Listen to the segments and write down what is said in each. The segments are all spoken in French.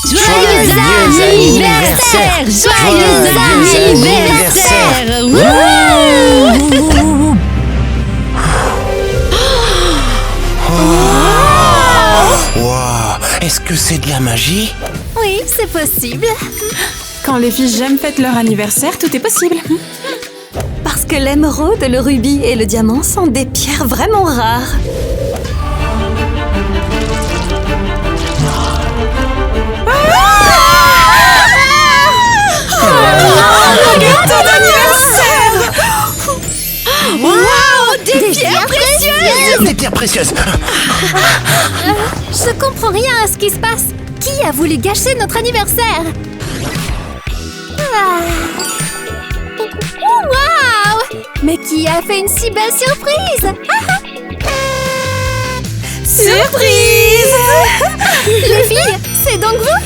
Joyeux anniversaire! Joyeux anniversaire! Wouhou! Wow, est-ce que c'est de la magie? Oui, c'est possible. Quand les filles j'aime fêtent leur anniversaire, tout est possible. Parce que l'émeraude, le rubis et le diamant sont des pierres vraiment rares. Le gâteau d'anniversaire! Wow! Des pierres précieuses! Des pierres précieuses! Je comprends rien à ce qui se passe. Qui a voulu gâcher notre anniversaire? Wow! Mais qui a fait une si belle surprise? Surprise! Les filles, c'est donc vous?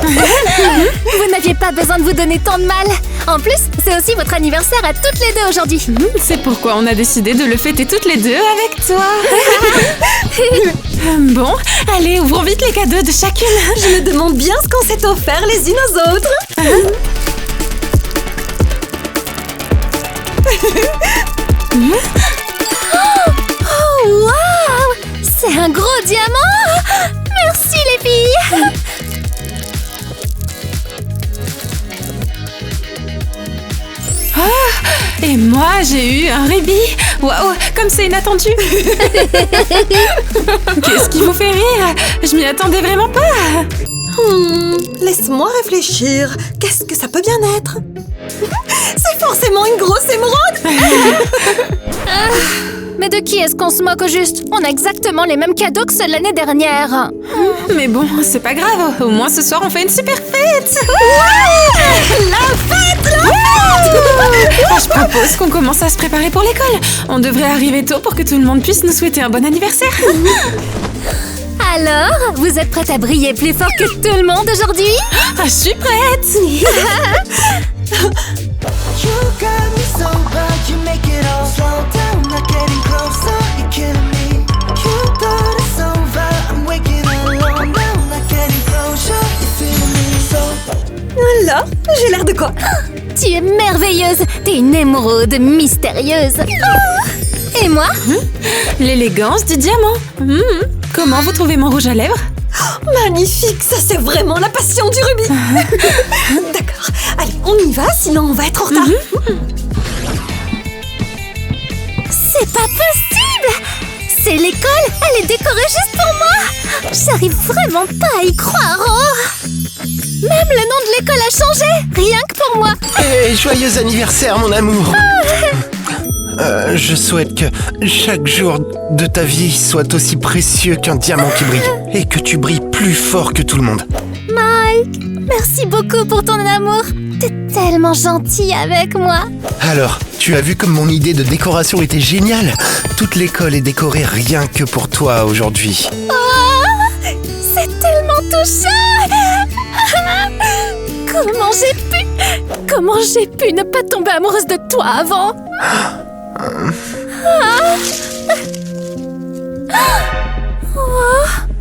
Vous n'aviez pas besoin de vous donner tant de mal. En plus, c'est aussi votre anniversaire à toutes les deux aujourd'hui. C'est pourquoi on a décidé de le fêter toutes les deux avec toi. Bon, allez, ouvrons vite les cadeaux de chacune. Je me demande bien ce qu'on s'est offert les unes aux autres. Oh, wow! C'est un gros diamant! Merci les filles! Et moi, j'ai eu un rubis. Waouh, comme c'est inattendu. Qu'est-ce qui vous fait rire? Je m'y attendais vraiment pas. Laisse-moi réfléchir. Qu'est-ce que ça peut bien être? C'est forcément une grosse émeraude! Mais de qui est-ce qu'on se moque au juste? On a exactement les mêmes cadeaux que ceux de l'année dernière. Mais bon, c'est pas grave. Au moins ce soir, on fait une super fête. La fête! Je propose qu'on commence à se préparer pour l'école. On devrait arriver tôt pour que tout le monde puisse nous souhaiter un bon anniversaire. Alors, vous êtes prête à briller plus fort que tout le monde aujourd'hui? Ah, je suis prête. You got me so bad, you make it all slow down, not getting closer, you're killing me. You thought it's over, I'm waking alone now, not getting closer, you're feeling me so. Alors, j'ai l'air de quoi? Tu es merveilleuse! T'es une émeraude mystérieuse! Et moi? L'élégance du diamant. Comment vous trouvez mon rouge à lèvres? Magnifique! Ça, c'est vraiment la passion du rubis! D'accord. Allez, on y va, sinon on va être en retard. C'est pas possible! C'est l'école! Elle est décorée juste pour moi! J'arrive vraiment pas à y croire! Oh. Même le nom de l'école a changé! Rien que pour moi! Et joyeux anniversaire, mon amour! Je souhaite que chaque jour de ta vie soit aussi précieux qu'un diamant qui brille. Et que tu brilles plus fort que tout le monde. Mike, merci beaucoup pour ton amour. T'es tellement gentil avec moi. Alors, tu as vu comme mon idée de décoration était géniale? Toute l'école est décorée rien que pour toi aujourd'hui. Oh, c'est tellement touchant. Comment j'ai pu ne pas tomber amoureuse de toi avant?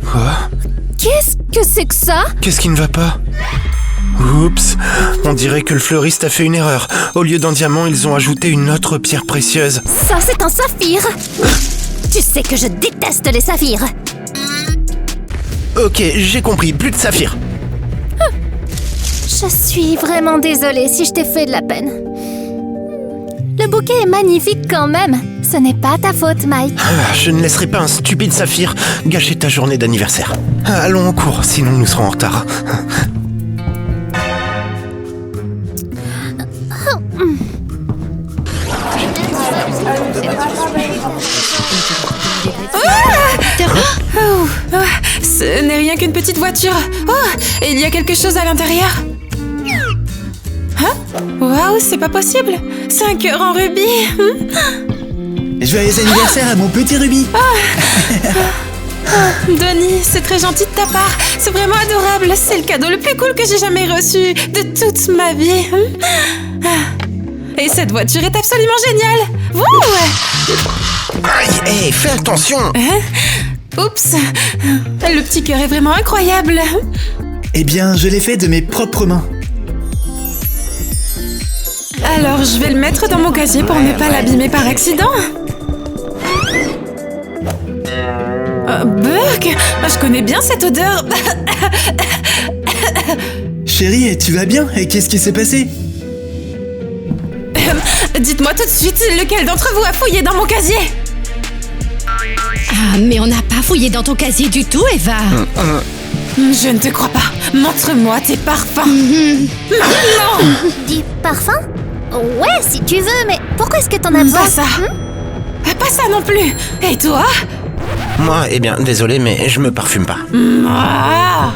Quoi? Qu'est-ce que c'est que ça? Qu'est-ce qui ne va pas? Oups, on dirait que le fleuriste a fait une erreur. Au lieu d'un diamant, ils ont ajouté une autre pierre précieuse. Ça, c'est un saphir. Tu sais que je déteste les saphirs. Ok, j'ai compris, plus de saphir. Je suis vraiment désolée si je t'ai fait de la peine. Le bouquet est magnifique quand même. Ce n'est pas ta faute, Mike. Je ne laisserai pas un stupide saphir gâcher ta journée d'anniversaire. Allons en cours, sinon nous serons en retard. Ce n'est rien qu'une petite voiture. Oh, et il y a quelque chose à l'intérieur. Hein? Waouh, c'est pas possible. C'est un cœur en rubis. Joyeux anniversaire à mon petit rubis. Denis, c'est très gentil de ta part. C'est vraiment adorable. C'est le cadeau le plus cool que j'ai jamais reçu de toute ma vie. Et cette voiture est absolument géniale. Wouh! Aïe, hey, fais attention! Oups! Le petit cœur est vraiment incroyable. Eh bien, je l'ai fait de mes propres mains. Alors, je vais le mettre dans mon casier pour ne pas l'abîmer par accident. Burke, je connais bien cette odeur. Chérie, tu vas bien? Et qu'est-ce qui s'est passé? Dites-moi tout de suite lequel d'entre vous a fouillé dans mon casier. Ah, mais on n'a pas fouillé dans ton casier du tout, Eva. Je ne te crois pas. Montre-moi tes parfums. Maintenant. Du parfum? Ouais, si tu veux, mais pourquoi est-ce que t'en as besoin? Pas ça. Pas ça non plus. Et toi? Moi, eh bien, désolé, mais je me parfume pas. Ah.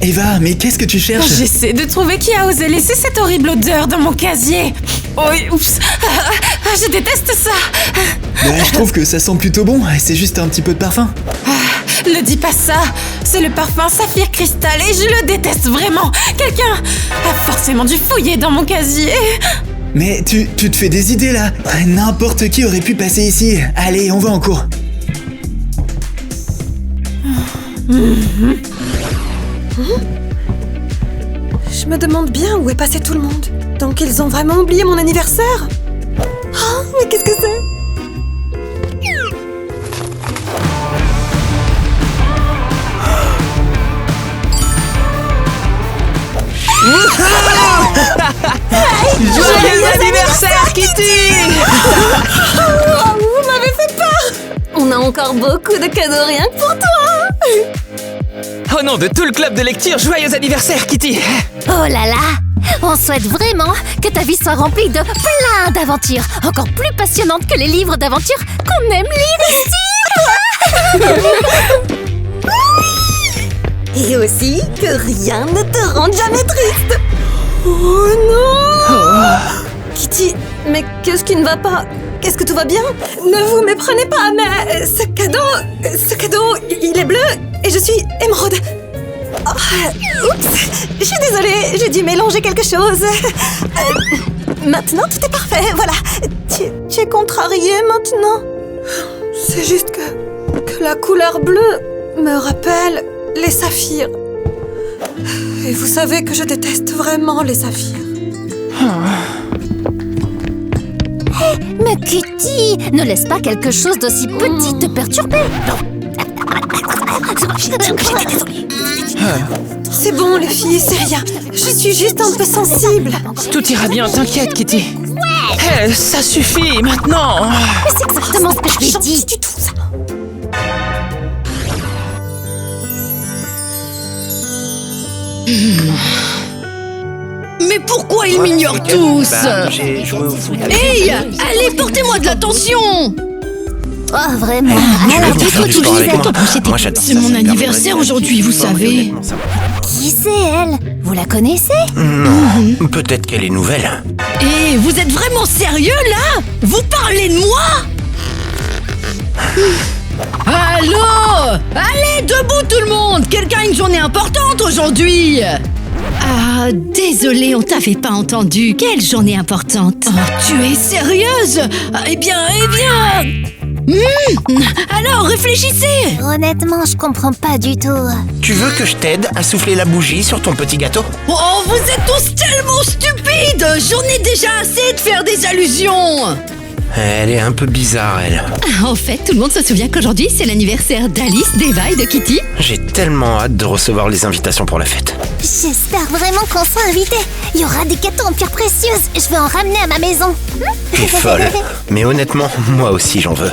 Eva, mais qu'est-ce que tu cherches? J'essaie de trouver qui a osé laisser cette horrible odeur dans mon casier. Oh, oups. Je déteste ça. Bah, je trouve que ça sent plutôt bon, c'est juste un petit peu de parfum. Ne dis pas ça. C'est le parfum Saphir Cristal et je le déteste vraiment. Quelqu'un a forcément dû fouiller dans mon casier. Mais tu te fais des idées là. N'importe qui aurait pu passer ici. Allez, on va en cours. Je me demande bien où est passé tout le monde. Donc ils ont vraiment oublié mon anniversaire? Oh, mais qu'est-ce que c'est? Joyeux anniversaire, Kitty! Oh, vous m'avez fait peur! On a encore beaucoup de cadeaux rien que pour toi! Au nom de tout le club de lecture, joyeux anniversaire, Kitty! Oh là là! On souhaite vraiment que ta vie soit remplie de plein d'aventures, encore plus passionnantes que les livres d'aventures qu'on aime lire ici! Et aussi que rien ne te rende jamais triste! Oh non! Kitty, mais qu'est-ce qui ne va pas? Qu'est-ce que tout va bien? Ne vous méprenez pas, mais ce cadeau, il est bleu et je suis émeraude. Oh, oups, je suis désolée, j'ai dû mélanger quelque chose. Maintenant, tout est parfait, voilà. Tu es contrariée maintenant? C'est juste que la couleur bleue me rappelle les saphirs. Et vous savez que je déteste vraiment les saphirs. Mais Kitty, ne laisse pas quelque chose d'aussi petit te perturber. C'est bon, les filles, c'est rien. Je suis juste un peu sensible. Tout ira bien, t'inquiète, Kitty. Ça suffit, maintenant. Mais c'est exactement ce que je t'ai dit. Du tout, ça. Mais pourquoi ils m'ignorent tous? Hey, allez, portez-moi de l'attention. Oh, vraiment. Tu veux Alors, venir faire du sport avec moi? Moi, j'adore C'est ça, mon hyper anniversaire bon. aujourd'hui, vous savez. Qui c'est, elle? Vous la connaissez? Non, peut-être qu'elle est nouvelle. Et vous êtes vraiment sérieux là? Vous parlez de moi? Allô? Allez, debout tout le monde! Quelqu'un a une journée importante aujourd'hui! Ah, désolé, on t'avait pas entendu. Quelle journée importante? Oh, tu es sérieuse? Eh bien... alors, réfléchissez! Honnêtement, je comprends pas du tout. Tu veux que je t'aide à souffler la bougie sur ton petit gâteau? Oh, vous êtes tous tellement stupides! J'en ai déjà assez de faire des allusions! Elle est un peu bizarre, elle. En fait, tout le monde se souvient qu'aujourd'hui, c'est l'anniversaire d'Alice, d'Eva et de Kitty. J'ai tellement hâte de recevoir les invitations pour la fête. J'espère vraiment qu'on sera invités. Il y aura des gâteaux en pierre précieuse. Je vais en ramener à ma maison. T'es folle. Mais honnêtement, moi aussi j'en veux.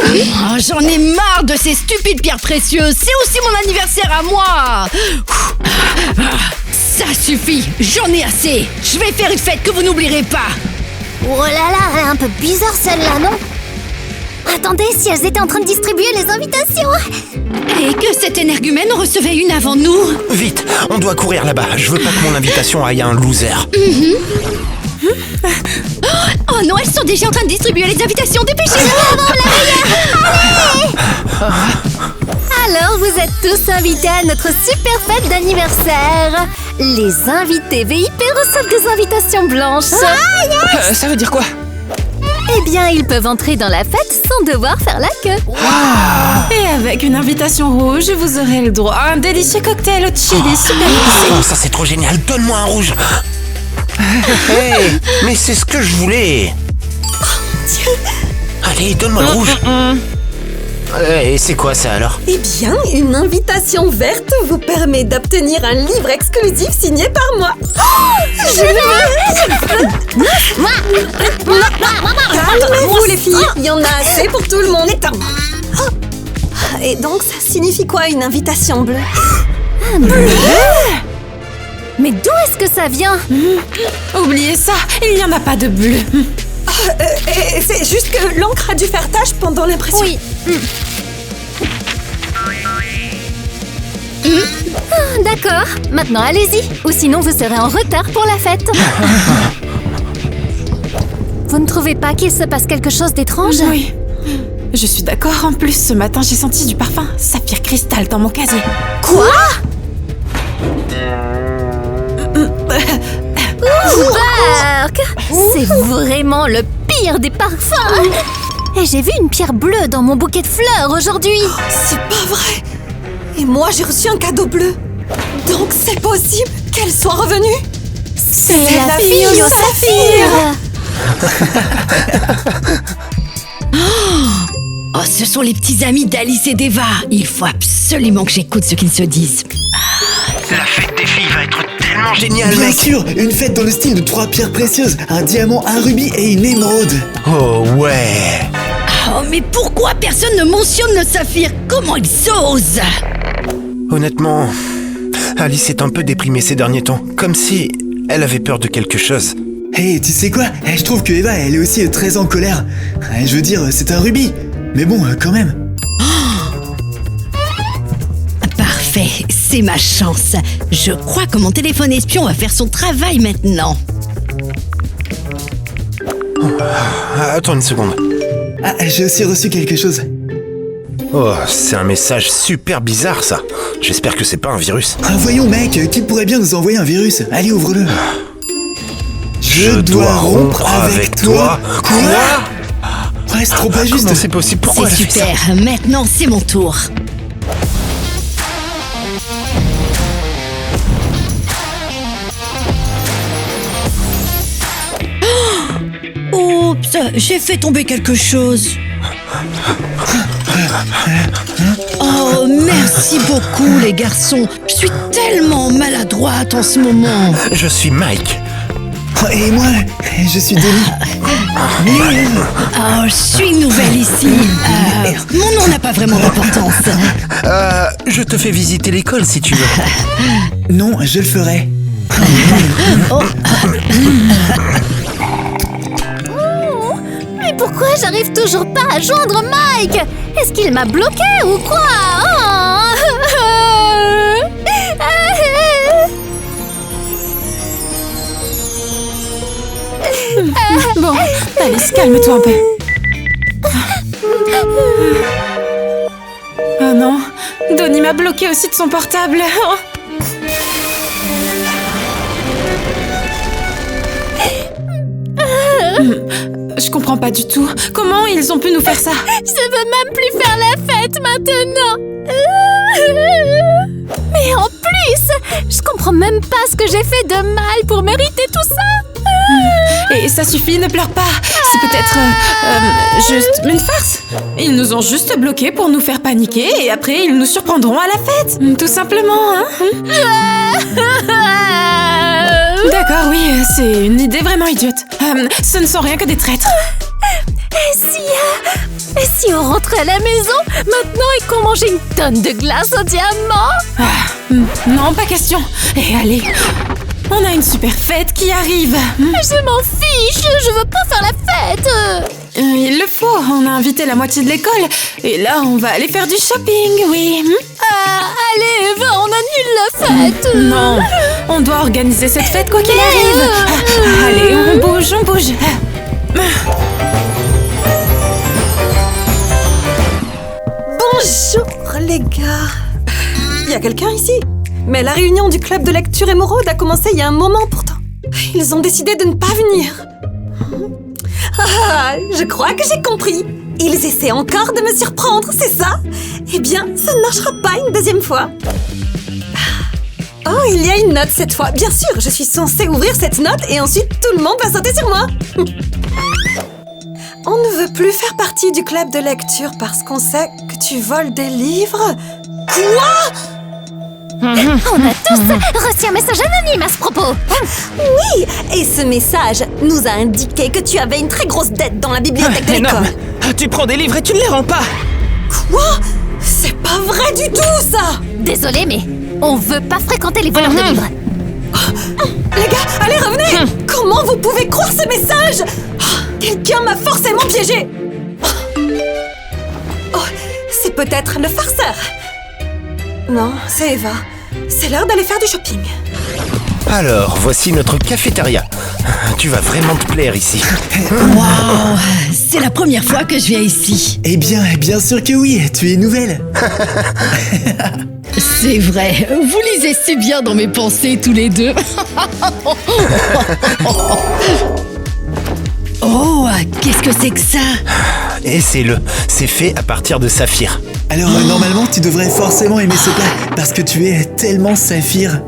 Oh, j'en ai marre de ces stupides pierres précieuses. C'est aussi mon anniversaire à moi. Ça suffit, j'en ai assez. Je vais faire une fête que vous n'oublierez pas. Oh là là, elle est un peu bizarre celle-là, non? Attendez, si elles étaient en train de distribuer les invitations. Et que cette énergumène recevait une avant nous. Vite, on doit courir là-bas. Je veux pas que mon invitation aille à un loser. Oh non, elles sont déjà en train de distribuer les invitations. Dépêchez-vous. Alors, vous êtes tous invités à notre super fête d'anniversaire. Les invités VIP reçoivent des invitations blanches. Ça veut dire quoi? Eh bien, ils peuvent entrer dans la fête sans devoir faire la queue. Et avec une invitation rouge, vous aurez le droit à un délicieux cocktail au chili super épicé. Oh, ça c'est trop génial, donne-moi un rouge. Hey, mais c'est ce que je voulais. Allez, donne-moi le rouge. Et c'est quoi ça alors? Eh bien, une invitation verte vous permet d'obtenir un livre exclusif signé par moi. Calmez-vous les filles, il y en a assez pour tout le monde. Et donc, ça signifie quoi une invitation bleue? Mais d'où est-ce que ça vient? Oubliez ça, il n'y en a pas de bleu. Et c'est juste que l'encre a dû faire tache pendant l'impression. Oui. D'accord, maintenant allez-y, ou sinon vous serez en retard pour la fête. Vous ne trouvez pas qu'il se passe quelque chose d'étrange? Oui. Je suis d'accord, en plus, ce matin j'ai senti du parfum saphir cristal dans mon casier. Quoi? Bark! C'est vraiment le pire des parfums! Et j'ai vu une pierre bleue dans mon bouquet de fleurs aujourd'hui! C'est pas vrai. Et moi, j'ai reçu un cadeau bleu. Donc, c'est possible qu'elle soit revenue. C'est la fille au saphir! Oh, ce sont les petits amis d'Alice et d'Eva. Il faut absolument que j'écoute ce qu'ils se disent. La fête des filles va être tellement géniale, Bien mec. sûr, une fête dans le style de 3 pierres précieuses, un diamant, un rubis et une émeraude. Oh ouais. Oh, mais pourquoi personne ne mentionne le saphir? Comment ils osent? Honnêtement, Alice est un peu déprimée ces derniers temps, comme si elle avait peur de quelque chose. Hey, tu sais quoi? Je trouve que Eva, elle est aussi très en colère. Je veux dire, c'est un rubis. Mais bon, quand même. Parfait, c'est ma chance. Je crois que mon téléphone espion va faire son travail maintenant. Attends une seconde. Ah, j'ai aussi reçu quelque chose. Oh, c'est un message super bizarre ça. J'espère que c'est pas un virus. Ah, voyons, mec, qui pourrait bien nous envoyer un virus? Allez, ouvre-le. Je dois rompre avec toi. Quoi? Ouais, c'est trop pas juste. Comment c'est possible? Pourquoi C'est elle a fait ça? super, maintenant c'est mon tour. Oups, j'ai fait tomber quelque chose. Oh, merci beaucoup les garçons. Je suis tellement maladroite en ce moment. Je suis Mike. Et moi, je suis Denis. Oh, je suis nouvelle ici. Mon nom n'a pas vraiment d'importance. Je te fais visiter l'école si tu veux. Non, je le ferai. Mais pourquoi j'arrive toujours pas à joindre Mike? Est-ce qu'il m'a bloqué ou quoi? Bon, Alice, calme-toi un peu. Oh non, Donnie m'a bloqué aussi de son portable. Oh. Je comprends pas du tout. Comment ils ont pu nous faire ça? Je veux même plus faire la fête maintenant. Mais en plus, je comprends même pas ce que j'ai fait de mal pour mériter tout ça. Et ça suffit, ne pleure pas. C'est peut-être juste une farce. Ils nous ont juste bloqués pour nous faire paniquer et après ils nous surprendront à la fête. Tout simplement, hein. D'accord, oui, c'est une idée vraiment idiote. Ce ne sont rien que des traîtres. Et si on rentrait à la maison maintenant et qu'on mangeait une tonne de glace au diamant? Non, pas question. Et allez, on a une super fête qui arrive. Je m'en fiche, je veux pas faire la fête. Il le faut, on a invité la moitié de l'école. Et là, on va aller faire du shopping, oui. Allez, Eva, on annule la fête. Non, on doit organiser cette fête quoi qu'il arrive. Allez, on bouge, on bouge. Bonjour les gars. Il y a quelqu'un ici? Mais la réunion du club de lecture émeraude a commencé il y a un moment pourtant. Ils ont décidé de ne pas venir. Ah, je crois que j'ai compris. Ils essaient encore de me surprendre, c'est ça? Eh bien, ça ne marchera pas une deuxième fois. Oh, il y a une note cette fois. Bien sûr, je suis censée ouvrir cette note et ensuite tout le monde va sauter sur moi. On ne veut plus faire partie du club de lecture parce qu'on sait que tu voles des livres. Quoi? On a tous reçu un message anonyme à ce propos. Oui, et ce message nous a indiqué que tu avais une très grosse dette dans la bibliothèque de Énorme. l'école. Tu prends des livres et tu ne les rends pas. Quoi? C'est pas vrai du tout, ça! Désolée, mais on veut pas fréquenter les voleurs de livres. Les gars, allez, revenez! Comment vous pouvez croire ce message? Quelqu'un m'a forcément piégé! Oh, c'est peut-être le farceur. Non, c'est Eva. C'est l'heure d'aller faire du shopping. Alors, voici notre cafétéria. Tu vas vraiment te plaire ici. Waouh, c'est la première fois que je viens ici. Eh bien sûr que oui, tu es nouvelle. C'est vrai, vous lisez si bien dans mes pensées tous les deux. Oh, qu'est-ce que c'est que ça? Essaie-le, c'est fait à partir de saphir. Alors normalement tu devrais forcément aimer ce plat parce que tu es tellement saphir.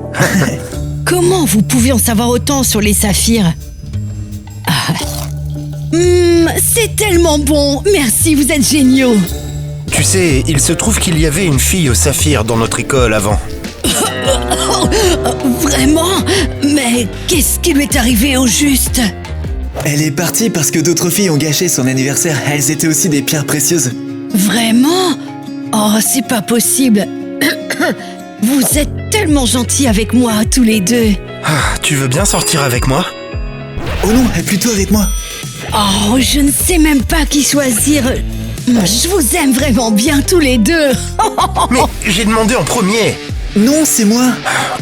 Comment vous pouvez en savoir autant sur les saphirs? C'est tellement bon. Merci, vous êtes géniaux. Tu sais, il se trouve qu'il y avait une fille au saphir dans notre école avant. Vraiment? Mais qu'est-ce qui lui est arrivé au juste? Elle est partie parce que d'autres filles ont gâché son anniversaire. Elles étaient aussi des pierres précieuses. Vraiment? Oh, c'est pas possible. Vous êtes tellement gentils avec moi, tous les deux. Ah, tu veux bien sortir avec moi? Oh non, plutôt avec moi. Oh, je ne sais même pas qui choisir. Je vous aime vraiment bien, tous les deux. Mais j'ai demandé en premier. Non, c'est moi.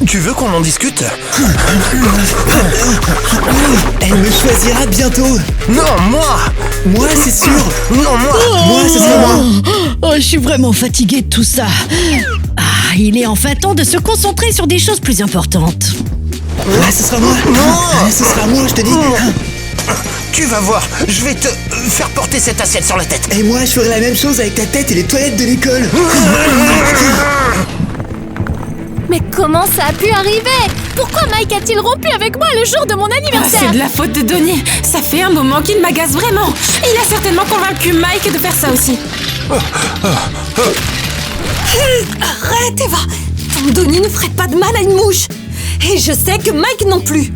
Tu veux qu'on en discute? Elle me choisira bientôt. Non, moi! Moi, c'est sûr. Non, moi! Moi, ce sera moi. Oh, je suis vraiment fatiguée de tout ça. Ah, il est enfin temps de se concentrer sur des choses plus importantes. Ah, ce sera moi. Ah, ce sera moi, je te dis. Tu vas voir, je vais te faire porter cette assiette sur la tête. Et moi, je ferai la même chose avec ta tête et les toilettes de l'école. Mais comment ça a pu arriver? Pourquoi Mike a-t-il rompu avec moi le jour de mon anniversaire? C'est de la faute de Donnie. Ça fait un moment qu'il m'agace vraiment. Il a certainement convaincu Mike de faire ça aussi. Arrête, Eva! Ton Donnie ne ferait pas de mal à une mouche. Et je sais que Mike non plus.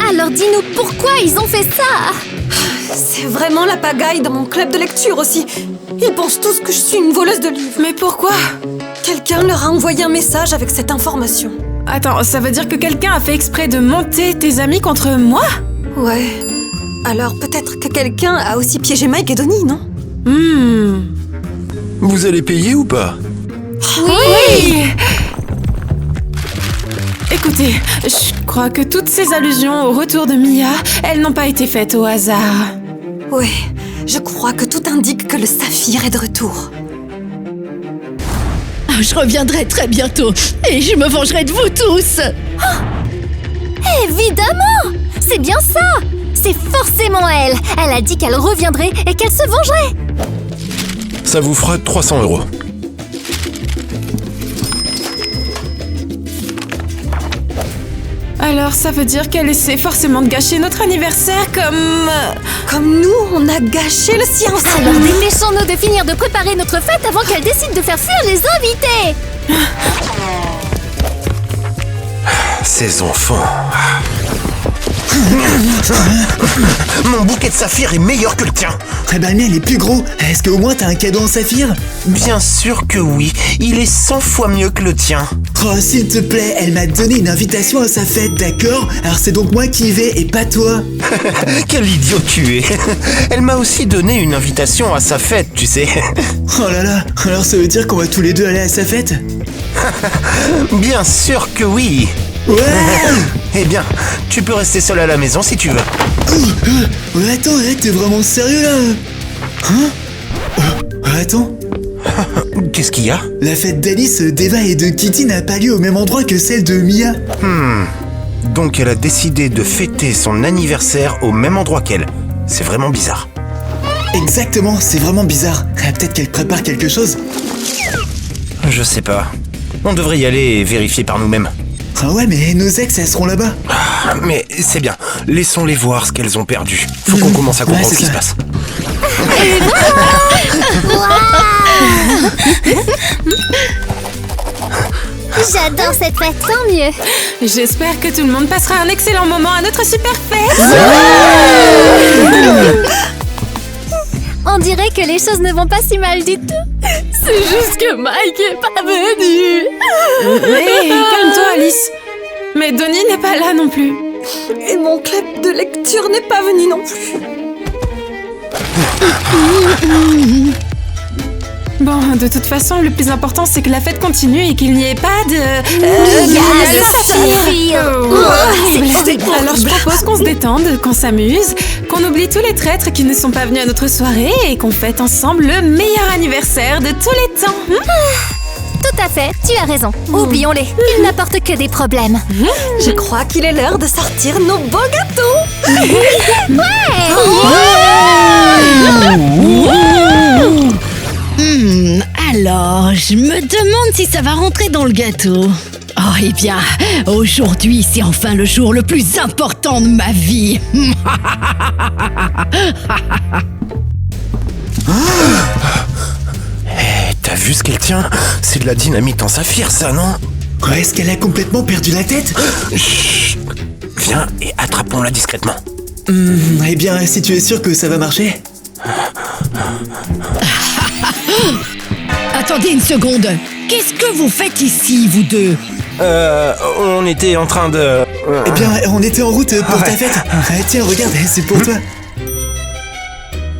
Alors dis-nous pourquoi ils ont fait ça? C'est vraiment la pagaille dans mon club de lecture aussi. Ils pensent tous que je suis une voleuse de livres. Mais pourquoi? Quelqu'un leur a envoyé un message avec cette information. Attends, ça veut dire que quelqu'un a fait exprès de monter tes amis contre moi? Ouais. Alors peut-être que quelqu'un a aussi piégé Mike et Donnie, non? Vous allez payer ou pas? Oui! Écoutez, je crois que toutes ces allusions au retour de Mia, elles n'ont pas été faites au hasard. Ouais, je crois que tout indique que le saphir est de retour. Je reviendrai très bientôt et je me vengerai de vous tous. Évidemment! C'est bien ça! C'est forcément elle! Elle a dit qu'elle reviendrait et qu'elle se vengerait! Ça vous fera 300 €. Alors ça veut dire qu'elle essaie forcément de gâcher notre anniversaire comme... Comme nous, on a gâché le sien ensemble. Alors dépêchons-nous de finir de préparer notre fête avant qu'elle décide de faire fuir les invités! Ces enfants. Mon bouquet de saphir est meilleur que le tien. Eh ben, le mien, il est plus gros. Est-ce qu'au moins t'as un cadeau en saphir? Bien sûr que oui. Il est 100 fois mieux que le tien. Oh, s'il te plaît, elle m'a donné une invitation à sa fête, d'accord? Alors c'est donc moi qui y vais et pas toi. Quel idiot tu es. Elle m'a aussi donné une invitation à sa fête, tu sais. Oh là là, alors ça veut dire qu'on va tous les deux aller à sa fête? Bien sûr que oui. Ouais. Eh bien, tu peux rester seul à la maison si tu veux. Ouais, attends, t'es vraiment sérieux là? Hein? Attends. Qu'est-ce qu'il y a? La fête d'Alice, d'Eva et de Kitty n'a pas lieu au même endroit que celle de Mia. Donc elle a décidé de fêter son anniversaire au même endroit qu'elle. C'est vraiment bizarre. Exactement, c'est vraiment bizarre. Peut-être qu'elle prépare quelque chose. Je sais pas. On devrait y aller et vérifier par nous-mêmes. Ah ouais, mais nos ex, elles seront là-bas. Mais c'est bien. Laissons-les voir ce qu'elles ont perdu. Faut qu'on commence à comprendre Ouais, ce qui c'est se ça. passe. J'adore cette fête, tant mieux. J'espère que tout le monde passera un excellent moment à notre super fête. On dirait que les choses ne vont pas si mal du tout. C'est juste que Mike est pas venu. Hey, calme-toi, Alice. Mais Donnie n'est pas là non plus. Et mon club de lecture n'est pas venu non plus. Bon, de toute façon, le plus important, c'est que la fête continue et qu'il n'y ait pas de... de saphir. C'est Alors je propose qu'on se détende, qu'on s'amuse, qu'on oublie tous les traîtres qui ne sont pas venus à notre soirée et qu'on fête ensemble le meilleur anniversaire de tous les temps. Tout à fait, tu as raison. Oublions-les, ils n'apportent que des problèmes. Je crois qu'il est l'heure de sortir nos beaux gâteaux. Alors, je me demande si ça va rentrer dans le gâteau. Oh, eh bien, aujourd'hui, c'est enfin le jour le plus important de ma vie. T'as vu ce qu'elle tient? C'est de la dynamite en saphir, ça, non? Quoi, est-ce qu'elle a complètement perdu la tête? Chut. Viens et attrapons-la discrètement. Eh bien, si tu es sûr que ça va marcher. Attendez une seconde. Qu'est-ce que vous faites ici, vous deux? On était en train de... Eh bien, on était en route pour ta Ouais. fête. Tiens, regarde, c'est pour toi.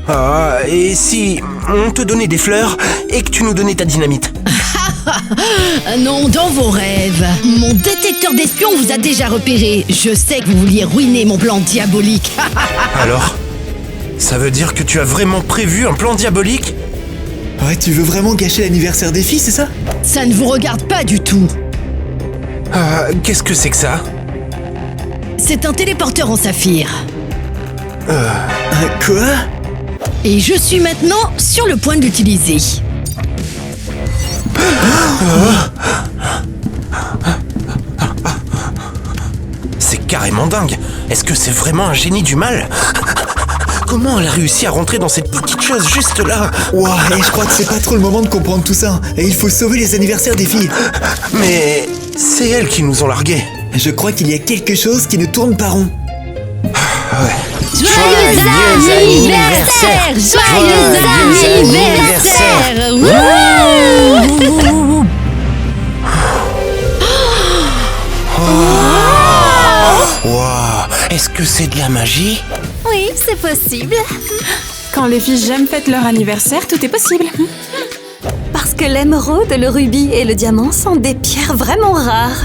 Ah, et si on te donnait des fleurs et que tu nous donnais ta dynamite? Non, dans vos rêves. Mon détecteur d'espions vous a déjà repéré. Je sais que vous vouliez ruiner mon plan diabolique. Alors? Ça veut dire que tu as vraiment prévu un plan diabolique? Ouais, tu veux vraiment gâcher l'anniversaire des filles, c'est ça? Ça ne vous regarde pas du tout. Qu'est-ce que c'est que ça? C'est un téléporteur en saphir. Quoi? Et je suis maintenant sur le point de l'utiliser. C'est carrément dingue. Est-ce que c'est vraiment un génie du mal? Comment elle a réussi à rentrer dans cette petite chose juste là? Ouah, et je crois que c'est pas trop le moment de comprendre tout ça. Et il faut sauver les anniversaires des filles. Mais c'est elles qui nous ont largués. Je crois qu'il y a quelque chose qui ne tourne pas rond. Joyeux anniversaire! Joyeux anniversaire! Wouh! Waouh! Est-ce que c'est de la magie? Oui, c'est possible. Quand les filles j'aime fêtent leur anniversaire, tout est possible. Parce que l'émeraude, le rubis et le diamant sont des pierres vraiment rares.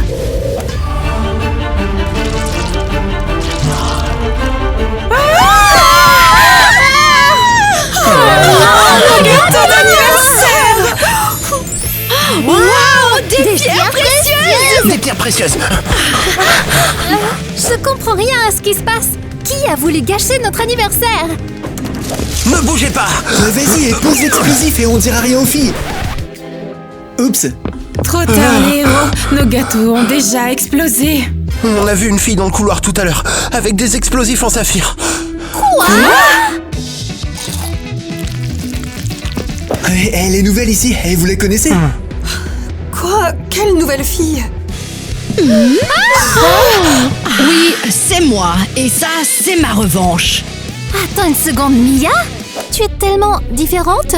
Wow! Des pierres précieuses! Des pierres précieuses! Je comprends rien à ce qui se passe. Qui a voulu gâcher notre anniversaire? Ne bougez pas! Vas-y, pose l'explosif et on dira rien aux filles. Oups. Trop tard, les héros. Nos gâteaux ont déjà explosé. On a vu une fille dans le couloir tout à l'heure, avec des explosifs en saphir. Elle est nouvelle ici, et vous la connaissez? Quoi? Quelle nouvelle fille? Oui, c'est moi. Et ça, c'est ma revanche. Attends une seconde, Mia? Tu es tellement différente.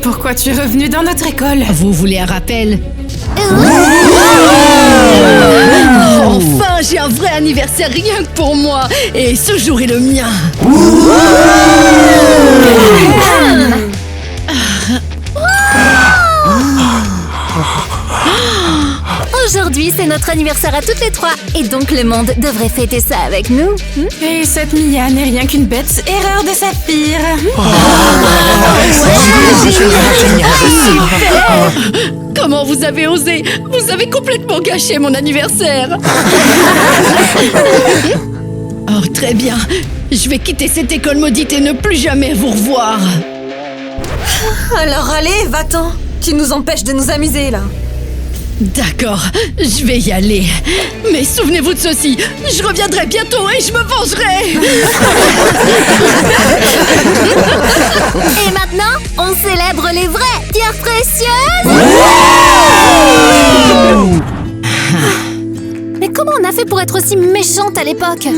Pourquoi tu es revenue dans notre école? Vous voulez un rappel? Enfin, j'ai un vrai anniversaire rien que pour moi. Et ce jour est le mien. Aujourd'hui, c'est notre anniversaire à toutes les trois. Et donc, le monde devrait fêter ça avec nous. Et cette Mia n'est rien qu'une bête erreur de saphir. Comment vous avez osé? Vous avez complètement gâché mon anniversaire. Oh, très bien. Je vais quitter cette école maudite et ne plus jamais vous revoir. Alors allez, va-t'en. Tu nous empêches de nous amuser, là. D'accord, je vais y aller. Mais souvenez-vous de ceci, je reviendrai bientôt et je me vengerai. Et maintenant, on célèbre les vraies pierres précieuses. Mais comment on a fait pour être aussi méchante à l'époque?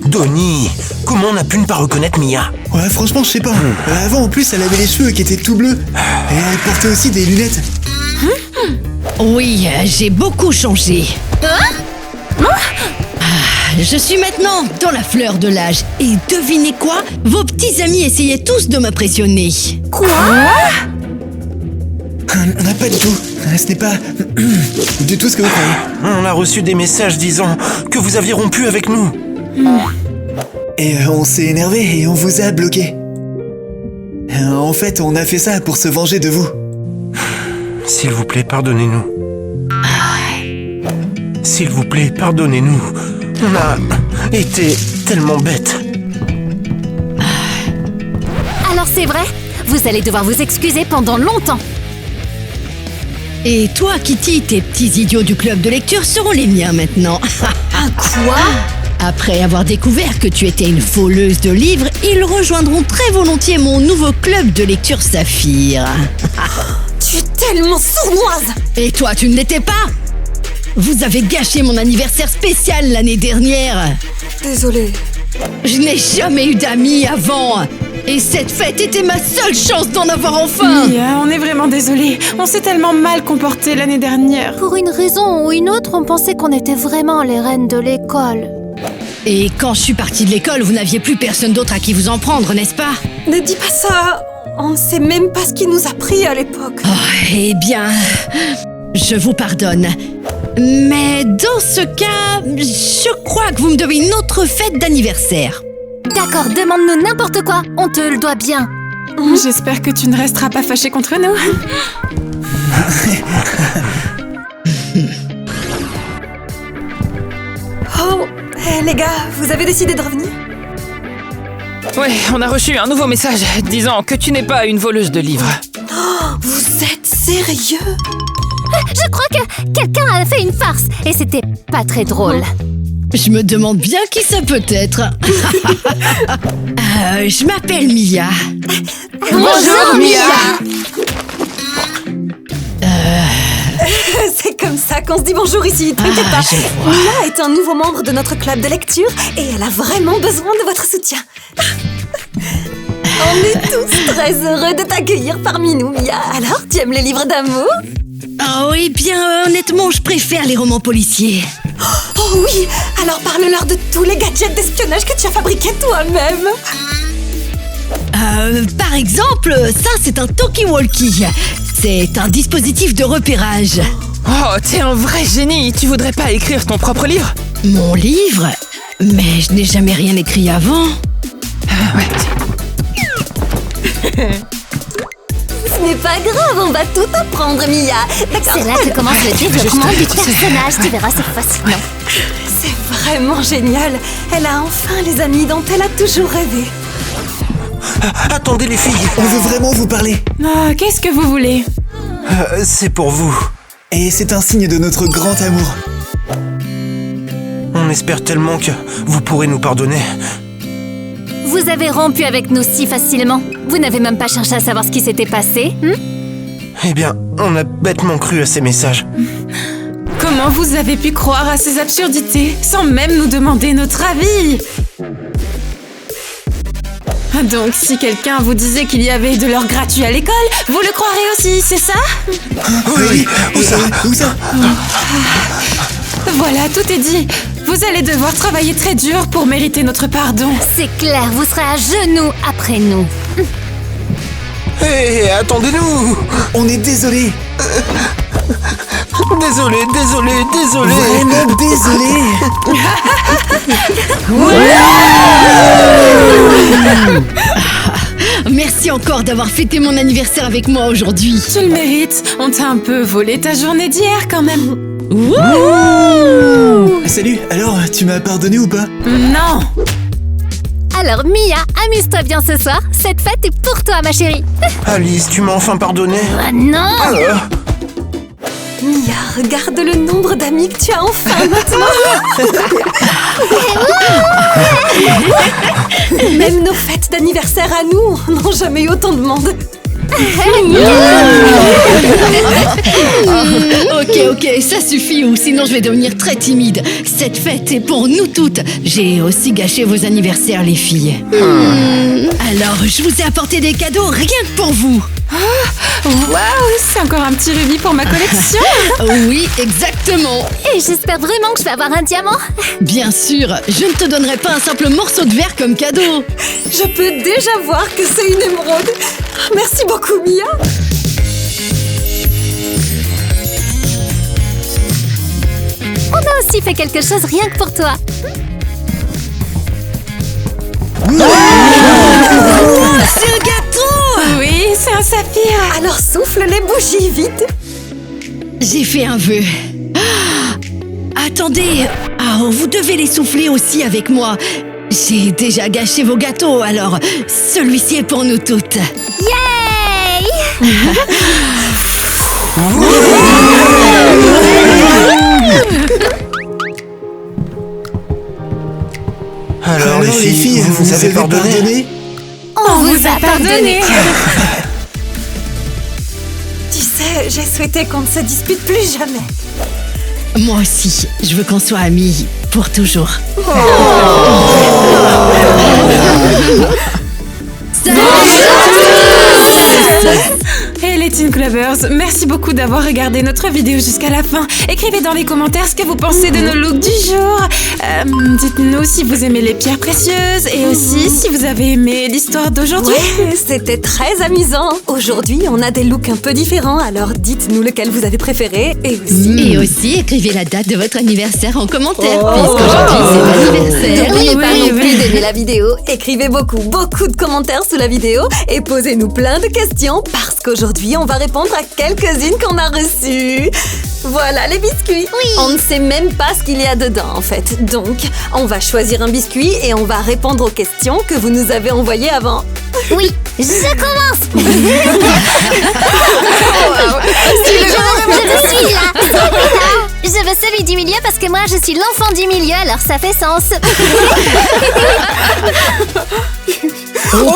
Donnie, comment on a pu ne pas reconnaître Mia? Ouais, franchement, je sais pas. Avant, en plus, elle avait les cheveux qui étaient tout bleus. Et elle portait aussi des lunettes. Oui, j'ai beaucoup changé. Je suis maintenant dans la fleur de l'âge. Et devinez quoi? Vos petits amis essayaient tous de m'impressionner. Pas du tout. Ce n'est pas du tout ce que vous croyez. On a reçu des messages disant que vous aviez rompu avec nous. Et on s'est énervé et on vous a bloqué. En fait, on a fait ça pour se venger de vous. S'il vous plaît, pardonnez-nous. S'il vous plaît, pardonnez-nous. On a été tellement bêtes. Alors c'est vrai, vous allez devoir vous excuser pendant longtemps. Et toi, Kitty, tes petits idiots du club de lecture seront les miens maintenant. Quoi? Après avoir découvert que tu étais une voleuse de livres, ils rejoindront très volontiers mon nouveau club de lecture Saphir. Tu es tellement sournoise. Et toi, tu ne l'étais pas? Vous avez gâché mon anniversaire spécial l'année dernière. Désolée. Je n'ai jamais eu d'amis avant. Et cette fête était ma seule chance d'en avoir enfin. Mia, on est vraiment désolés. On s'est tellement mal comportés l'année dernière. Pour une raison ou une autre, on pensait qu'on était vraiment les reines de l'école. Et quand je suis partie de l'école, vous n'aviez plus personne d'autre à qui vous en prendre, n'est-ce pas? Ne dis pas ça. On ne sait même pas ce qui nous a pris à l'époque. Oh, eh bien, je vous pardonne. Mais dans ce cas, je crois que vous me devez une autre fête d'anniversaire. D'accord, demande-nous n'importe quoi, on te le doit bien. J'espère que tu ne resteras pas fâché contre nous. Oh, les gars, vous avez décidé de revenir? Ouais, on a reçu un nouveau message disant que tu n'es pas une voleuse de livres. Vous êtes sérieux? Je crois que quelqu'un a fait une farce et c'était pas très drôle. Je me demande bien qui ça peut être. Je m'appelle Mia. Bonjour Mia. C'est comme ça qu'on se dit bonjour ici, t'inquiète pas. je vois. Mia est un nouveau membre de notre club de lecture et elle a vraiment besoin de votre soutien. On est tous très heureux de t'accueillir parmi nous, Mia. Alors, tu aimes les livres d'amour? Oh, eh bien, honnêtement, je préfère les romans policiers. Oh oui, alors parle-leur de tous les gadgets d'espionnage que tu as fabriqués toi-même. Par exemple, ça c'est un talkie-walkie. C'est un dispositif de repérage. Oh, t'es un vrai génie. Tu voudrais pas écrire ton propre livre? Mon livre? Mais je n'ai jamais rien écrit avant. Ouais. Ce n'est pas grave, on va tout apprendre, Mia. D'accord. C'est là que commence le développement du personnage, tu verras, c'est fascinant. C'est vraiment génial. Elle a enfin les amis dont elle a toujours rêvé. Attendez les filles, On veut vraiment vous parler. Oh, qu'est-ce que vous voulez? c'est pour vous. Et c'est un signe de notre grand amour. On espère tellement que vous pourrez nous pardonner. Vous avez rompu avec nous si facilement. Vous n'avez même pas cherché à savoir ce qui s'était passé, Eh bien, on a bêtement cru à ces messages. Comment vous avez pu croire à ces absurdités sans même nous demander notre avis? Donc, si quelqu'un vous disait qu'il y avait de l'or gratuit à l'école, vous le croirez aussi, c'est ça? Oui, où ça? Où ça? Voilà, tout est dit. Vous allez devoir travailler très dur pour mériter notre pardon. C'est clair, vous serez à genoux après nous. Hé, attendez-nous! On est désolé. Désolé. Vraiment désolé. Merci encore d'avoir fêté mon anniversaire avec moi aujourd'hui. Tu le mérites. On t'a un peu volé ta journée d'hier quand même. Wouhou! Coucou. Salut, alors tu m'as pardonné ou pas? Non. Alors Mia, amuse-toi bien ce soir. Cette fête est pour toi, ma chérie. Alice, tu m'as enfin pardonné? Ah non! Mia, regarde le nombre d'amis que tu as enfin maintenant. Même nos fêtes d'anniversaire à nous n'ont jamais eu autant de monde. Ok, ça suffit ou sinon je vais devenir très timide. Cette fête est pour nous toutes. J'ai aussi gâché vos anniversaires, les filles. Alors, je vous ai apporté des cadeaux rien que pour vous. Waouh, c'est encore un petit rubis pour ma collection. Oui, exactement. Et j'espère vraiment que je vais avoir un diamant. Bien sûr, je ne te donnerai pas un simple morceau de verre comme cadeau. Je peux déjà voir que c'est une émeraude. Merci beaucoup, Mia. On a aussi fait quelque chose rien que pour toi. C'est un gâteau. Oui, c'est un saphir. Alors souffle les bougies, vite. J'ai fait un vœu. Attendez, vous devez les souffler aussi avec moi. J'ai déjà gâché vos gâteaux, alors celui-ci est pour nous toutes. Yay! Alors les filles, vous avez pardonné? On vous a pardonné. Tu sais, j'ai souhaité qu'on ne se dispute plus jamais. Moi aussi, je veux qu'on soit amis pour toujours. Et les Teen Clubbers, merci beaucoup d'avoir regardé notre vidéo jusqu'à la fin. Écrivez dans les commentaires ce que vous pensez de nos looks du jour. Dites-nous si vous aimez les pierres précieuses et aussi si vous avez aimé l'histoire d'aujourd'hui. Ouais, c'était très amusant. Aujourd'hui, on a des looks un peu différents, alors dites-nous lequel vous avez préféré et aussi... Et aussi, écrivez la date de votre anniversaire en commentaire, puisqu'aujourd'hui c'est l'anniversaire. N'oubliez pas Oui, non oui. plus d'aimer la vidéo, écrivez beaucoup de commentaires sous la vidéo et posez-nous plein de questions parce qu'aujourd'hui on va répondre à quelques-unes qu'on a reçues. Voilà les biscuits. Oui. On ne sait même pas ce qu'il y a dedans en fait. Donc, on va choisir un biscuit et on va répondre aux questions que vous nous avez envoyées avant. Oui, je commence. Je suis là. Je veux celui du milieu parce que moi je suis l'enfant du milieu, alors ça fait sens. Comment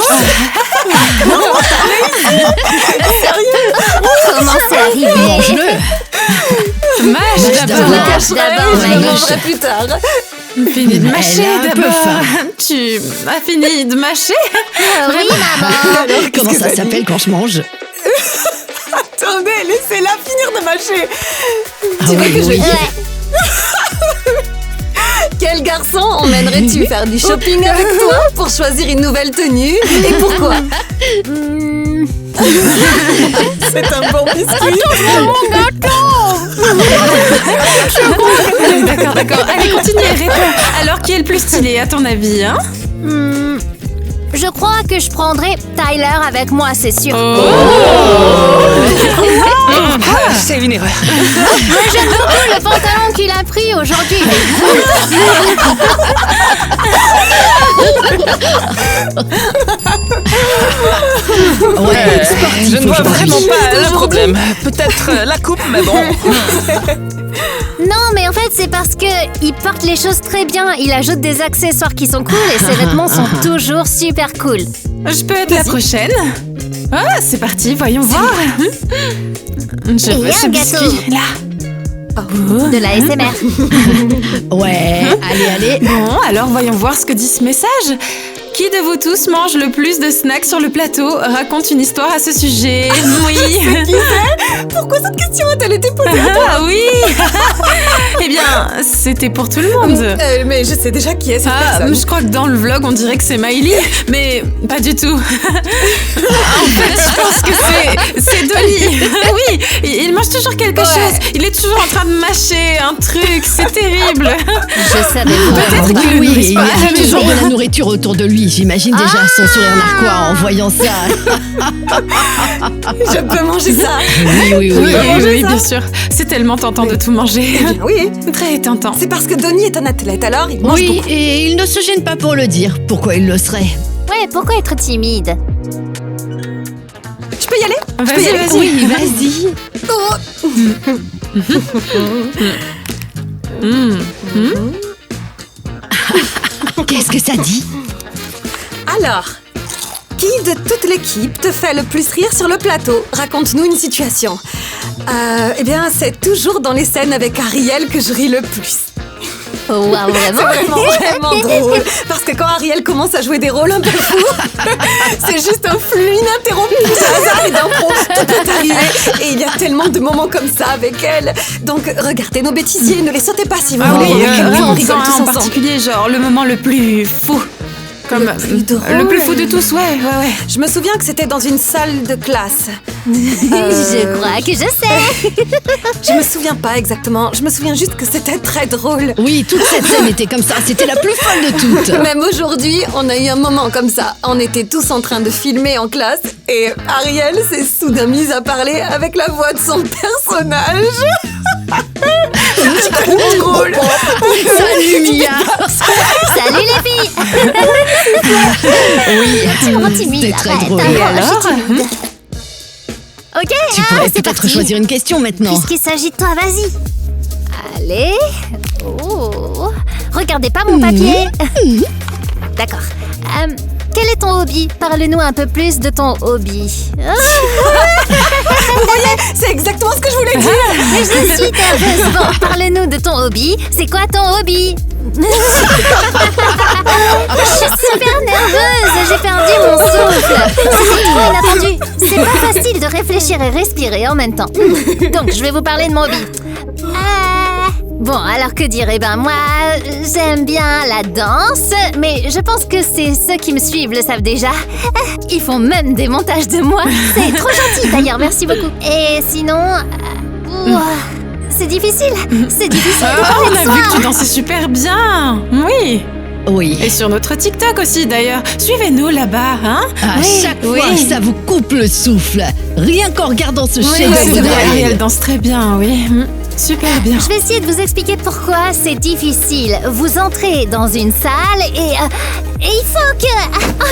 c'est arrivé? Mange-le. Mâche d'abord. D'abord, Je le mangerai plus tard. Fini de mâcher Elle a un peu d'abord. faim. Tu as fini de mâcher? Oui, maman. Comment ça s'appelle quand je mange? Attendez, laissez-la finir de mâcher. Tu veux que je- Ouais. Quel garçon emmènerais-tu faire du shopping avec toi pour choisir une nouvelle tenue et pourquoi? C'est un bon biscuit. D'accord. Allez, continuez, réponds. Alors, qui est le plus stylé à ton avis, hein? Je crois que je prendrai Tyler avec moi, c'est sûr. C'est une erreur. Mais j'aime beaucoup le pantalon qu'il a pris aujourd'hui. Ouais, sportif Je ne vois aujourd'hui. vraiment pas le problème. Peut-être la coupe, mais bon. Non, mais en fait, c'est parce que il porte les choses très bien. Il ajoute des accessoires qui sont cool et ses vêtements sont toujours super cool. Je peux être la prochaine? Ah, c'est parti, voyons voir. Je Et veux un ce gâteau. biscuit, là. De la SMR. Ouais, allez. Bon, alors voyons voir ce que dit ce message. Qui de vous tous mange le plus de snacks sur le plateau? Raconte une histoire à ce sujet. Oui. Pourquoi cette question a-t-elle été posée? Ah oui. Eh bien, c'était pour tout le monde. Mais je sais déjà qui est cette Ah, personne. je crois que dans le vlog, on dirait que c'est Miley, mais pas du tout. En fait, je pense que c'est Dolly. Oui, il mange toujours quelque chose. Il est toujours en train de mâcher un truc, c'est terrible. Je savais pas. Peut-être qu'il le Oui, nourrisse il y pas. a toujours de la nourriture autour de lui. Oui, j'imagine déjà son sourire narquois en voyant ça. Je peux manger ça. Oui. Oui, bien sûr. C'est tellement tentant de tout manger. Eh bien, oui. Très tentant. C'est parce que Donnie est un athlète, alors il mange Oui, beaucoup. et il ne se gêne pas pour le dire. Pourquoi il le serait? Ouais, pourquoi être timide? Je peux y aller? Vas-y. Oui, vas-y. Qu'est-ce que ça dit? Alors, qui de toute l'équipe te fait le plus rire sur le plateau? Raconte-nous une situation. Eh bien, c'est toujours dans les scènes avec Ariel que je ris le plus. Oh, wow, vraiment? Vraiment drôle. Parce que quand Ariel commence à jouer des rôles un peu fous, c'est juste un flux ininterrompu de hasard et d'impro. Tout peut arriver. Et il y a tellement de moments comme ça avec elle. Donc, regardez nos bêtisiers, ne les sautez pas si vous voulez. On rigole tous en ensemble. particulier, genre le moment le plus fou. Comme le plus fou de tous, ouais. Je me souviens que c'était dans une salle de classe. Je crois que je sais. Je me souviens pas exactement. Je me souviens juste que c'était très drôle. Oui, toute cette scène était comme ça. C'était la plus folle de toutes. Même aujourd'hui, on a eu un moment comme ça. On était tous en train de filmer en classe et Ariel s'est soudain mise à parler avec la voix de son personnage. C'était drôle. Salut Mia. Salut les filles. Oui, Vraiment timide, c'est très arrête, drôle. hein, Et je alors suis timide. Ok, Tu pourrais c'est peut-être parti. choisir une question maintenant. Puisqu'il s'agit de toi, vas-y. Allez. Oh. Regardez pas mon papier. D'accord. Quel est ton hobby? Parle-nous un peu plus de ton hobby. Vous voyez, c'est exactement ce que je voulais dire. Mais je suis nerveuse. Bon, parle-nous de ton hobby. C'est quoi ton hobby? Je suis super nerveuse. J'ai perdu mon souffle. C'était trop inattendu. C'est pas facile de réfléchir et respirer en même temps. Donc, je vais vous parler de mon hobby. Bon, alors que dire? Eh ben moi, j'aime bien la danse, mais je pense que c'est ceux qui me suivent le savent déjà. Ils font même des montages de moi. C'est trop gentil d'ailleurs, merci beaucoup. Et sinon... c'est difficile. C'est difficile de parler On de a soi. vu que tu dansais super bien. Oui. Oui. Et sur notre TikTok aussi d'ailleurs. Suivez-nous là-bas, hein? À chaque fois, ça vous coupe le souffle. Rien qu'en regardant ce C'est chef-d'œuvre vrai, d'Ariel. Ariel danse très bien, oui. Super bien. Je vais essayer de vous expliquer pourquoi c'est difficile. Vous entrez dans une salle et il faut que...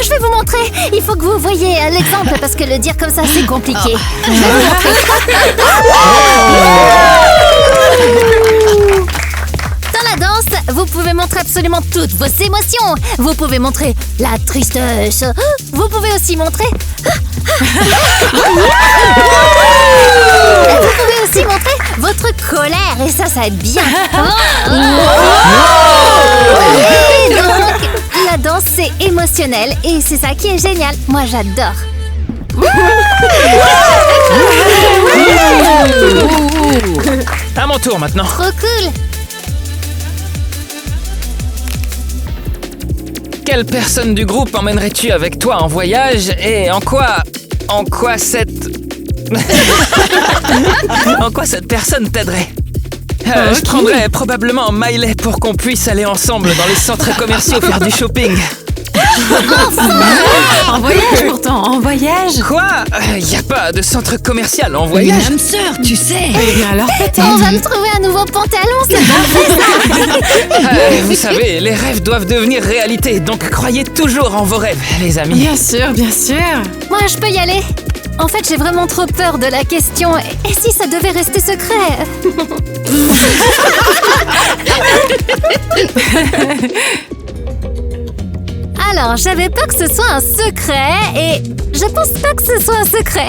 je vais vous montrer. Il faut que vous voyez l'exemple parce que le dire comme ça, c'est compliqué. Je vais vous montrer. Dans la danse, vous pouvez montrer absolument toutes vos émotions. Vous pouvez montrer la tristesse. Vous pouvez aussi montrer... Vous pouvez aussi montrer votre colère et ça aide bien. Et donc, la danse c'est émotionnel et c'est ça qui est génial. Moi j'adore. À mon tour maintenant. Trop cool. Quelle personne du groupe emmènerais-tu avec toi en voyage et en quoi cette... en quoi cette personne t'aiderait? Je prendrais probablement Miley pour qu'on puisse aller ensemble dans les centres commerciaux faire du shopping. En voyage pourtant, en voyage. Quoi? Y a pas de centre commercial en Une voyage? âme sœur, tu sais. Eh bien alors peut-être. On va me trouver un nouveau pantalon, c'est parfait. Vous savez, les rêves doivent devenir réalité, donc croyez toujours en vos rêves, les amis. Bien sûr, bien sûr. Moi je peux y aller. En fait j'ai vraiment trop peur de la question. Et si ça devait rester secret? Alors, j'avais peur que ce soit un secret et je pense pas que ce soit un secret.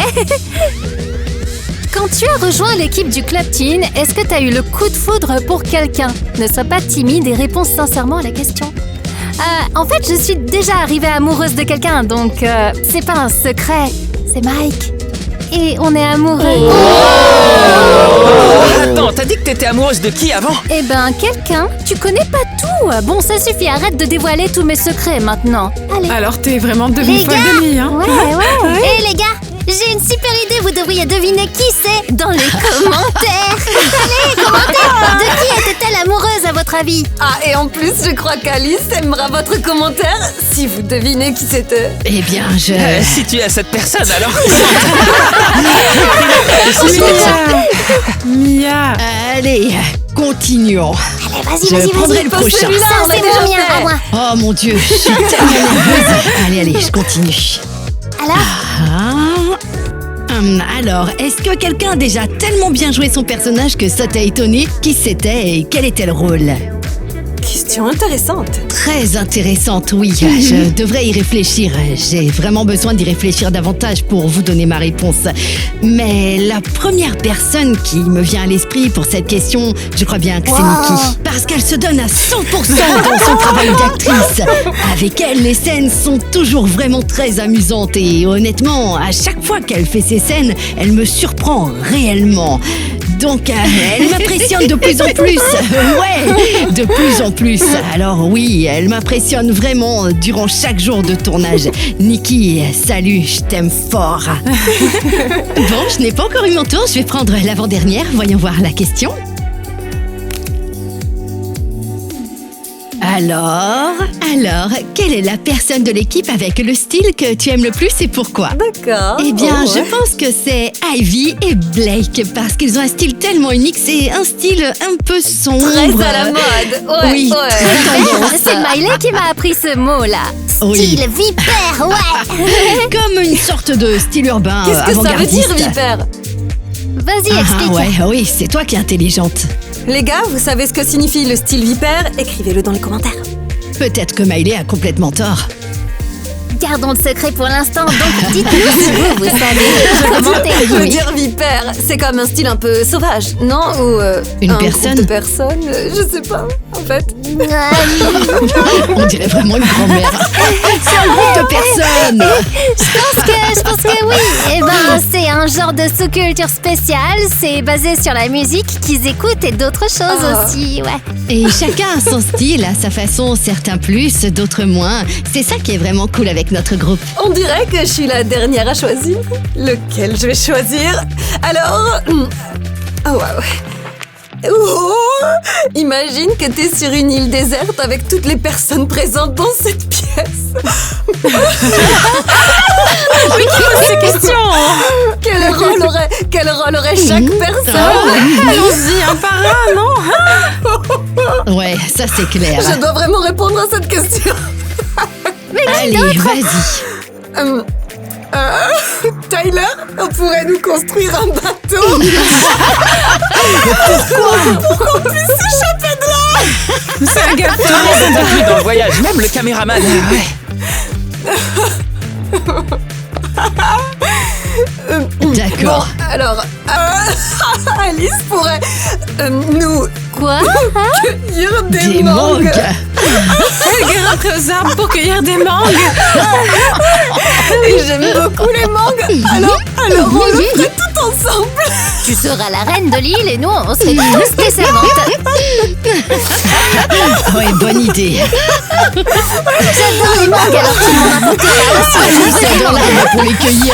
Quand tu as rejoint l'équipe du Club Teen, est-ce que tu as eu le coup de foudre pour quelqu'un? Ne sois pas timide et réponds sincèrement à la question. En fait, je suis déjà arrivée amoureuse de quelqu'un, donc c'est pas un secret, c'est Mike. Et on est amoureux. Attends, t'as dit que t'étais amoureuse de qui avant? Eh ben, quelqu'un, tu connais pas tout. Bon, ça suffit, arrête de dévoiler tous mes secrets maintenant. Allez. Alors t'es vraiment devenue Les folle gars, de lui, hein? Ouais. Eh les gars, j'ai une super idée, vous devriez deviner qui c'est dans les commentaires. Allez, commentaires. De qui était-elle amoureuse à votre avis. Ah, et en plus, je crois qu'Alice aimera votre commentaire si vous devinez qui c'était. Eh bien, je... Si tu es cette personne, alors. Mia. Allez, continuons. Allez, vas-y, Je vas-y, prendrai vas-y. le Pose prochain. celui-là, Ça, on l'a c'est déjà mon mien, fait. à moi. Oh mon Dieu, je suis tellement nerveuse. Allez, je continue. Alors, Alors, est-ce que quelqu'un a déjà tellement bien joué son personnage que ça t'a étonné? Qui c'était et quel était le rôle? Question intéressante. Très intéressante, oui. Je devrais y réfléchir. J'ai vraiment besoin d'y réfléchir davantage pour vous donner ma réponse. Mais la première personne qui me vient à l'esprit pour cette question, je crois bien que c'est Nikki. Parce qu'elle se donne à 100% dans son travail d'actrice. Avec elle, les scènes sont toujours vraiment très amusantes et honnêtement, à chaque fois qu'elle fait ses scènes, elle me surprend réellement. Donc, elle m'impressionne de plus en plus. Ouais, de plus en plus. Alors oui, elle m'impressionne vraiment durant chaque jour de tournage. Nikki, salut, je t'aime fort. Bon, je n'ai pas encore eu mon tour. Je vais prendre l'avant-dernière. Voyons voir la question. Alors, quelle est la personne de l'équipe avec le style que tu aimes le plus et pourquoi? D'accord. Eh bien, Oh, je ouais. pense que c'est Ivy et Blake parce qu'ils ont un style tellement unique. C'est un style un peu sombre. Très à la mode. Ouais, Oui, ouais. très tendance. c'est Miley qui m'a appris ce mot-là. Oui. Style vipère, ouais. Comme une sorte de style urbain Qu'est-ce que ça veut avant-gardiste. dire, Vipère? Vas-y, explique. Ouais, oui, c'est toi qui es intelligente. Les gars, vous savez ce que signifie le style Vipère? Écrivez-le dans les commentaires. Peut-être que Miley a complètement tort. Gardons le secret pour l'instant, donc dites-nous si vous savez. Commentez. Je veux dire Vipère, c'est comme un style un peu sauvage, non? Ou Une un personne? groupe de personnes, je sais pas, en fait. On dirait vraiment une grand-mère. C'est un groupe de personnes. Je pense que oui. Eh ben, c'est un genre de sous-culture spéciale. C'est basé sur la musique qu'ils écoutent et d'autres choses Ah. aussi, ouais. Et chacun a son style, à sa façon, certains plus, d'autres moins. C'est ça qui est vraiment cool avec notre groupe. On dirait que je suis la dernière à choisir. Lequel je vais choisir? Alors... Oh, waouh. Oh, imagine que t'es sur une île déserte avec toutes les personnes présentes dans cette pièce. Ces questions. Quel rôle aurait chaque personne? Allons-y, un par un, non? Ouais, ça c'est clair. Je dois vraiment répondre à cette question. Allez, vas-y. Tyler, on pourrait nous construire un bateau. Pour qu'on puisse s'échapper de là. C'est un gâteau. Tout le monde est inclus dans le voyage, même le caméraman. Ouais. D'accord. Bon, alors, Alice pourrait nous Quoi? cueillir Des mangues. mangues. Elle grimpe aux arbres pour cueillir des mangues. Et j'aime beaucoup les mangues. Alors on le ferait tout ensemble. Tu seras la reine de l'île et nous, on serait tous tes servantes. Ouais, bonne idée. J'adore les mangues, alors tu m'en apportes là aussi. Je serai dans l'arbre pour les cueillir.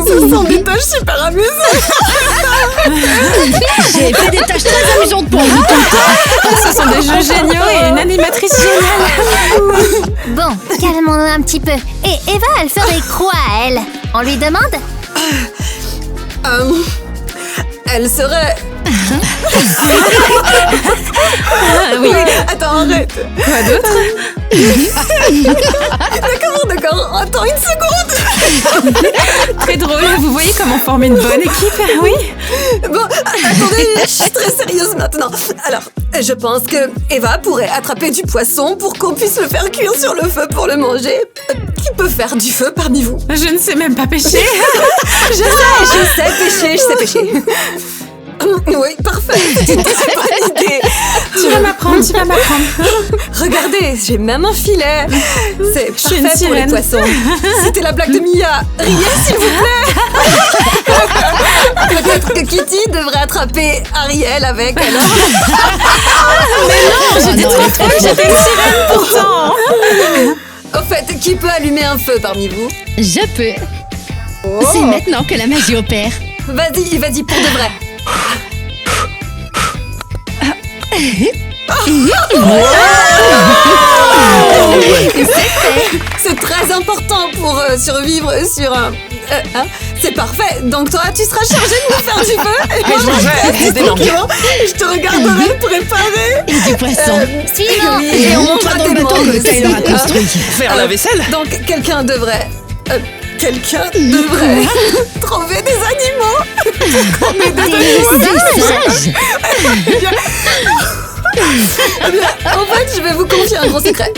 Ce sont des tâches super amusantes. J'ai fait des tâches très amusantes pour vous toutes. Ce sont des jeux géniaux et une animatrice géniale. Bon, calmons-nous un petit peu. Et Eva, elle ferait quoi, elle? On lui demande? Elle serait... Oui. Attends, arrête. Quoi d'autre? D'accord. Attends une seconde. Très drôle. Vous voyez comment former une bonne équipe? Oui. Bon, attendez, je suis très sérieuse maintenant. Alors, je pense que Eva pourrait attraper du poisson pour qu'on puisse le faire cuire sur le feu pour le manger. Qui peut faire du feu parmi vous? Je ne sais même pas pêcher. Je sais pêcher. Oui, parfait. C'est une très bonne idée. Tu vas m'apprendre. Regardez, j'ai même un filet. C'est suis une parfait pour les sirène. poissons. C'était la blague de Mia. Riez, s'il vous plaît. Peut-être que Kitty devrait attraper Ariel avec elle. J'étais trop folle, j'étais une sirène pourtant. Au fait, qui peut allumer un feu parmi vous? Je peux. Oh. C'est maintenant que la magie opère. Vas-y, pour de vrai. C'est très important pour survivre sur un... c'est parfait. Donc toi, tu seras chargé de nous faire du feu. Et moi, je mangerai des mangues. Je te regarderai préparer. Et du poisson. Suivant. Et on mangera dans des le bateau mangues que aussi. Tyler a construit. Faire la vaisselle? Donc quelqu'un devrait trouver des animaux. Des sages. Eh bien, en fait, je vais vous confier un gros secret.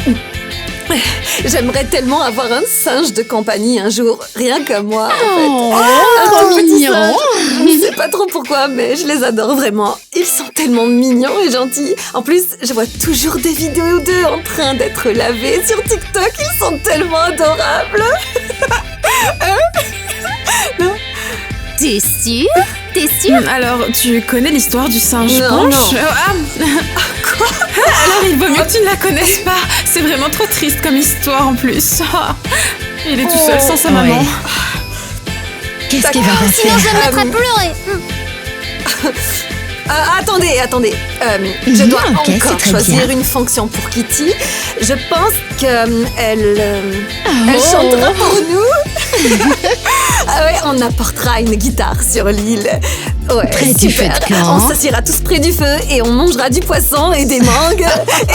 J'aimerais tellement avoir un singe de compagnie un jour, rien que moi, en fait. Un trop tout petit mignon. singe. Je ne sais pas trop pourquoi, mais je les adore vraiment. Ils sont tellement mignons et gentils. En plus, je vois toujours des vidéos d'eux en train d'être lavés sur TikTok. Ils sont tellement adorables. T'es sûr? T'es sûr? Alors, tu connais l'histoire du singe Non, Ponche? non. Quoi? Alors, il vaut mieux que tu ne la connaisses pas. C'est vraiment trop triste comme histoire en plus. Il est tout seul sans sa maman. Ouais. Qu'est-ce qu'il va Sinon, faire? je vais me mettre à pleurer. Attendez. Je dois Ok, c'est encore très choisir bien. une fonction pour Kitty. Je pense qu'elle elle chantera pour nous. Ah ouais, on apportera une guitare sur l'île. Ouais, Près du feu super. de camp. On s'assiera tous près du feu et on mangera du poisson et des mangues.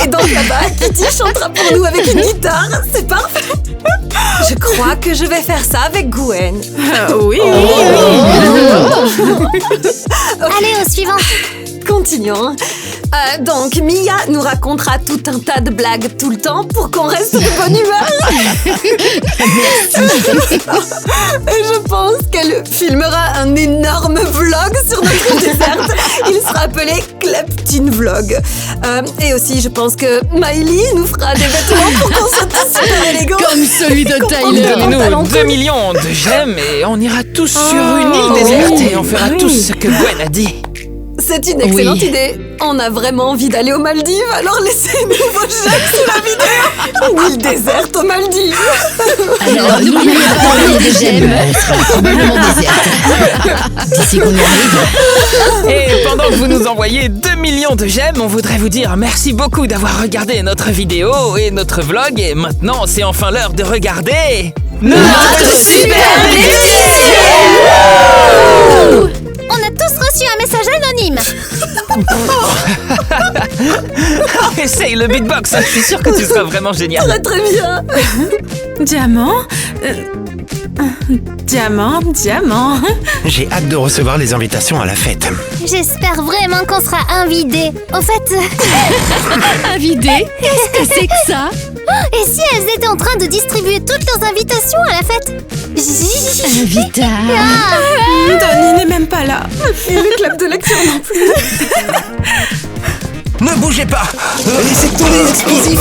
Et donc là-bas, Kitty chantera pour nous avec une guitare. C'est parfait. Je crois que je vais faire ça avec Gwen. Oui. Allez, au suivant. Continuons. Donc, Mia nous racontera tout un tas de blagues tout le temps pour qu'on reste de bonne humeur. Et je pense qu'elle filmera un énorme vlog sur notre désert. Il sera appelé Kleptine Vlog. Et aussi, je pense que Miley nous fera des vêtements pour qu'on soit tous super élégants. Comme celui de Tyler. Donnez-nous 2 millions de gemmes et on ira tous sur une île déserte et on fera tout ce que Gwen a dit. C'est une excellente Oui. idée. On a vraiment envie d'aller aux Maldives, alors laissez-nous vos j'aime sous la vidéo. Une île déserte aux Maldives. Alors, n'oubliez pas d'envoyer des gemmes. Elle sera probablement déserte. D'ici qu'on y arrive. Et pendant que vous nous envoyez 2 millions de j'aime, on voudrait vous dire merci beaucoup d'avoir regardé notre vidéo et notre vlog. Et maintenant, c'est enfin l'heure de regarder notre super On a tous reçu un message anonyme. Essaye le beatbox, je suis sûr que tu seras vraiment génial. Très très bien. Diamant? Diamant. J'ai hâte de recevoir les invitations à la fête. J'espère vraiment qu'on sera invités. Au fait, Invidé? Qu'est-ce que c'est que ça? et si elles étaient en train de distribuer toutes leurs invitations à la fête? Invita. Donnie n'est même pas là. Et le clap de lecture non plus. Ne bougez pas. Laissez tomber l'explosif.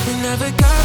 We never got